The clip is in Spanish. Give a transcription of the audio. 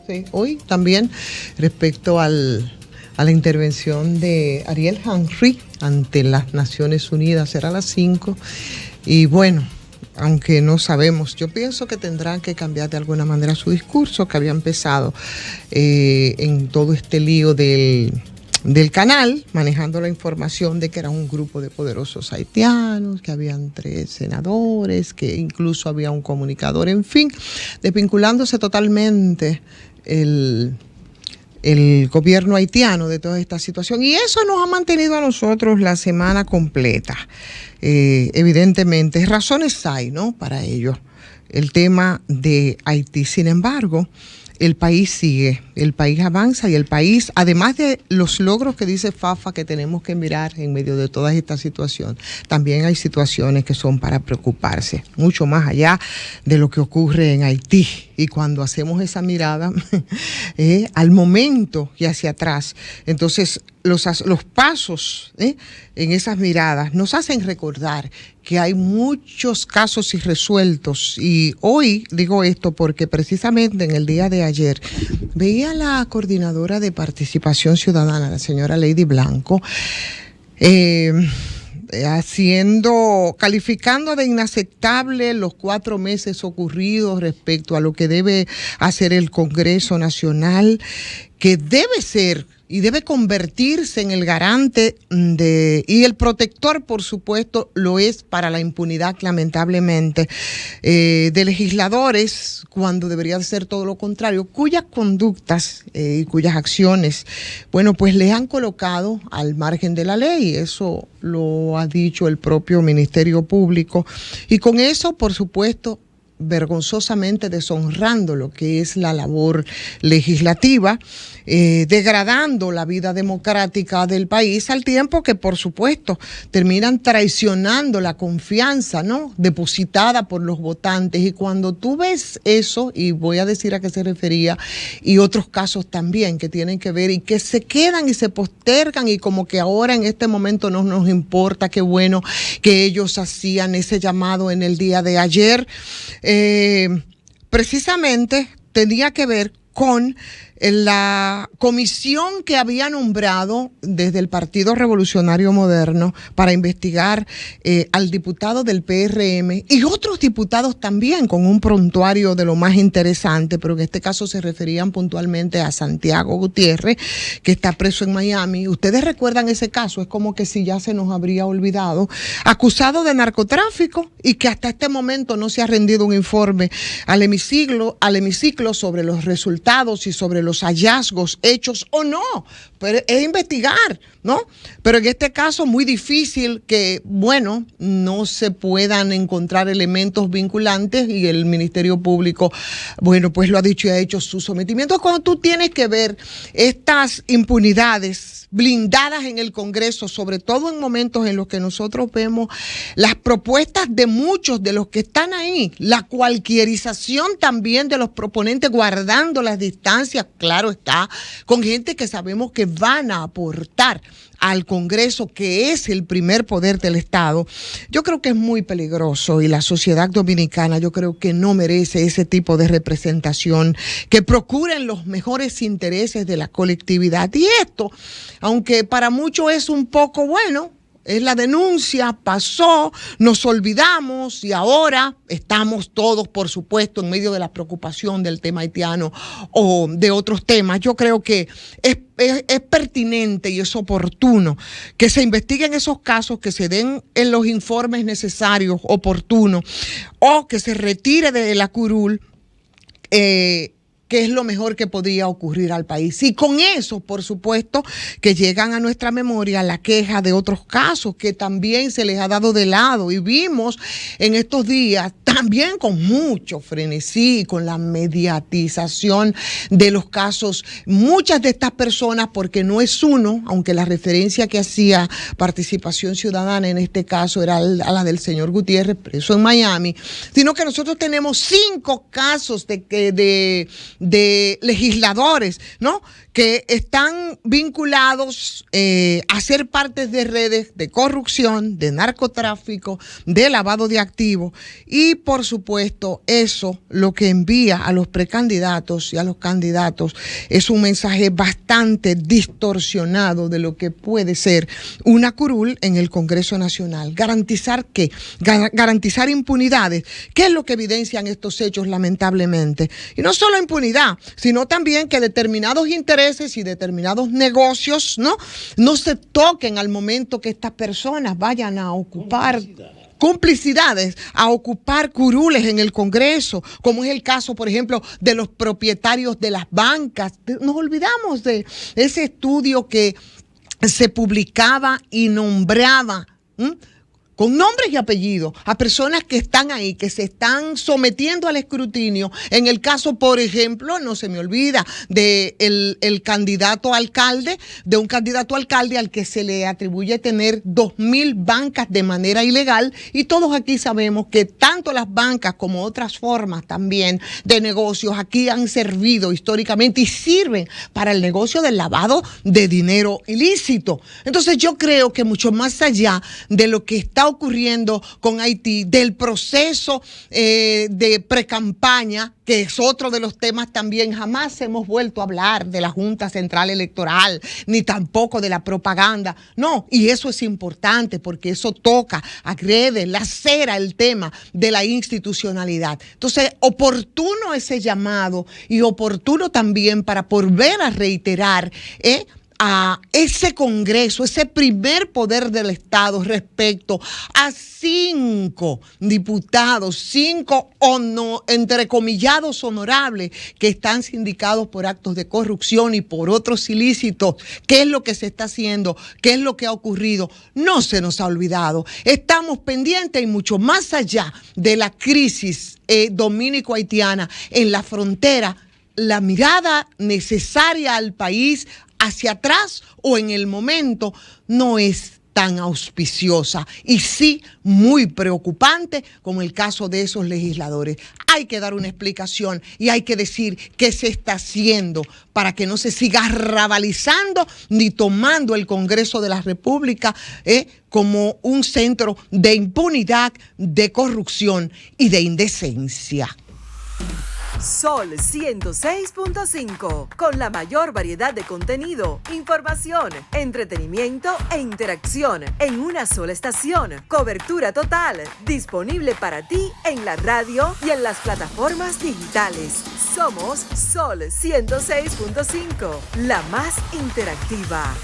Sí, hoy también respecto a la intervención de Ariel Henry ante las Naciones Unidas, será a las 5, y bueno, aunque no sabemos, yo pienso que tendrán que cambiar de alguna manera su discurso, que había empezado en todo este lío del canal, manejando la información de que era un grupo de poderosos haitianos, que habían 3 senadores, que incluso había un comunicador, en fin, desvinculándose totalmente el gobierno haitiano de toda esta situación, y eso nos ha mantenido a nosotros la semana completa. Evidentemente, razones hay, ¿no?, para ello, el tema de Haití. Sin embargo, el país sigue, el país avanza, y el país, además de los logros que dice Fafa que tenemos que mirar en medio de toda esta situación, también hay situaciones que son para preocuparse, mucho más allá de lo que ocurre en Haití. Y cuando hacemos esa mirada al momento y hacia atrás, entonces los pasos en esas miradas nos hacen recordar que hay muchos casos irresueltos. Y hoy digo esto porque precisamente en el día de ayer veía a la coordinadora de participación ciudadana, la señora Lady Blanco, calificando de inaceptable los 4 meses ocurridos respecto a lo que debe hacer el Congreso Nacional, que debe ser y debe convertirse en el garante y el protector, por supuesto, lo es para la impunidad, lamentablemente, de legisladores, cuando debería ser todo lo contrario, cuyas conductas y cuyas acciones, bueno, pues les han colocado al margen de la ley. Eso lo ha dicho el propio Ministerio Público, y con eso, por supuesto, vergonzosamente deshonrando lo que es la labor legislativa, degradando la vida democrática del país, al tiempo que, por supuesto, terminan traicionando la confianza, ¿no?, depositada por los votantes. Y cuando tú ves eso, y voy a decir a qué se refería, y otros casos también que tienen que ver y que se quedan y se postergan, y como que ahora en este momento no nos importa, qué bueno que ellos hacían ese llamado en el día de ayer, precisamente tenía que ver con la comisión que había nombrado desde el Partido Revolucionario Moderno para investigar al diputado del PRM y otros diputados también, con un prontuario de lo más interesante, pero en este caso se referían puntualmente a Santiago Gutiérrez, que está preso en Miami. Ustedes recuerdan ese caso, es como que si ya se nos habría olvidado, acusado de narcotráfico, y que hasta este momento no se ha rendido un informe al hemiciclo sobre los resultados y sobre los hallazgos hechos o no, pero es investigar, ¿no? Pero en este caso muy difícil que, bueno, no se puedan encontrar elementos vinculantes, y el Ministerio Público, bueno, pues lo ha dicho y ha hecho su sometimiento. Cuando tú tienes que ver estas impunidades blindadas en el Congreso, sobre todo en momentos en los que nosotros vemos las propuestas de muchos de los que están ahí, la cualquierización también de los proponentes, guardando las distancias, claro está, con gente que sabemos que van a aportar al Congreso, que es el primer poder del Estado. Yo creo que es muy peligroso, y la sociedad dominicana yo creo que no merece ese tipo de representación, que procuren los mejores intereses de la colectividad. Y esto, aunque para muchos es un poco, bueno, es la denuncia, pasó, nos olvidamos, y ahora estamos todos, por supuesto, en medio de la preocupación del tema haitiano o de otros temas. Yo creo que es pertinente y es oportuno que se investiguen esos casos, que se den en los informes necesarios, oportunos, o que se retire de la curul, que es lo mejor que podría ocurrir al país. Y con eso, por supuesto, que llegan a nuestra memoria la queja de otros casos que también se les ha dado de lado. Y vimos en estos días, también con mucho frenesí, con la mediatización de los casos, muchas de estas personas, porque no es uno, aunque la referencia que hacía Participación Ciudadana en este caso era a la del señor Gutiérrez, preso en Miami, sino que nosotros tenemos 5 casos de de legisladores, ¿no?, que están vinculados a ser parte de redes de corrupción, de narcotráfico, de lavado de activos. Y, por supuesto, eso lo que envía a los precandidatos y a los candidatos es un mensaje bastante distorsionado de lo que puede ser una curul en el Congreso Nacional. ¿Garantizar qué? Garantizar impunidades. ¿Qué es lo que evidencian estos hechos, lamentablemente? Y no solo impunidad, sino también que determinados intereses y determinados negocios no se toquen al momento que estas personas vayan a ocupar complicidades, a ocupar curules en el Congreso, como es el caso, por ejemplo, de los propietarios de las bancas. Nos olvidamos de ese estudio que se publicaba y nombraba con nombres y apellidos a personas que están ahí, que se están sometiendo al escrutinio. En el caso, por ejemplo, no se me olvida, de el candidato alcalde, de un candidato alcalde al que se le atribuye tener 2.000 bancas de manera ilegal, y todos aquí sabemos que tanto las bancas como otras formas también de negocios aquí han servido históricamente y sirven para el negocio del lavado de dinero ilícito. Entonces yo creo que mucho más allá de lo que está ocurriendo con Haití, del proceso de precampaña, que es otro de los temas también, jamás hemos vuelto a hablar de la Junta Central Electoral, ni tampoco de la propaganda. No, y eso es importante porque eso toca, agrede, lacera el tema de la institucionalidad. Entonces, oportuno ese llamado y oportuno también para volver a reiterar a ese Congreso, ese primer poder del Estado respecto a 5 diputados, 5 entrecomillados honorables que están sindicados por actos de corrupción y por otros ilícitos. ¿Qué es lo que se está haciendo? ¿Qué es lo que ha ocurrido? No se nos ha olvidado. Estamos pendientes y mucho más allá de la crisis dominico-haitiana en la frontera, la mirada necesaria al país hacia atrás o en el momento no es tan auspiciosa y sí muy preocupante como el caso de esos legisladores. Hay que dar una explicación y hay que decir qué se está haciendo para que no se siga rabalizando ni tomando el Congreso de la República como un centro de impunidad, de corrupción y de indecencia. Sol 106.5, con la mayor variedad de contenido, información, entretenimiento e interacción en una sola estación. Cobertura total, disponible para ti en la radio y en las plataformas digitales. Somos Sol 106.5, la más interactiva.